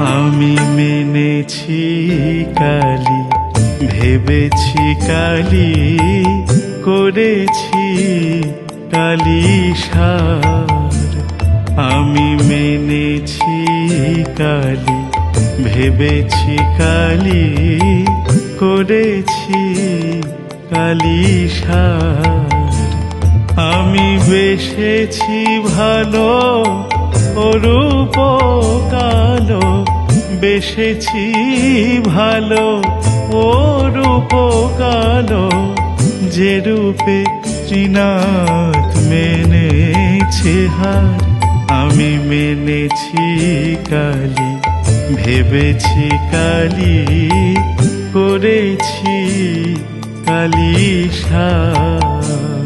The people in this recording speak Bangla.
আমি মেনেছি কালি, ভেবেছি কালি, করেছি কালি সার। আমি মেনেছি কালি, ভেবেছি কালি, করেছি কালি সার। আমি বেসেছি ভালো অরূপ কালো, বেসেছি ভালো অরূপ কালো, যে রূপে ত্রিনাথ মেনেছে হার। আমি মেনেছি কালি, ভেবেছি কালি, করেছি কালি সার।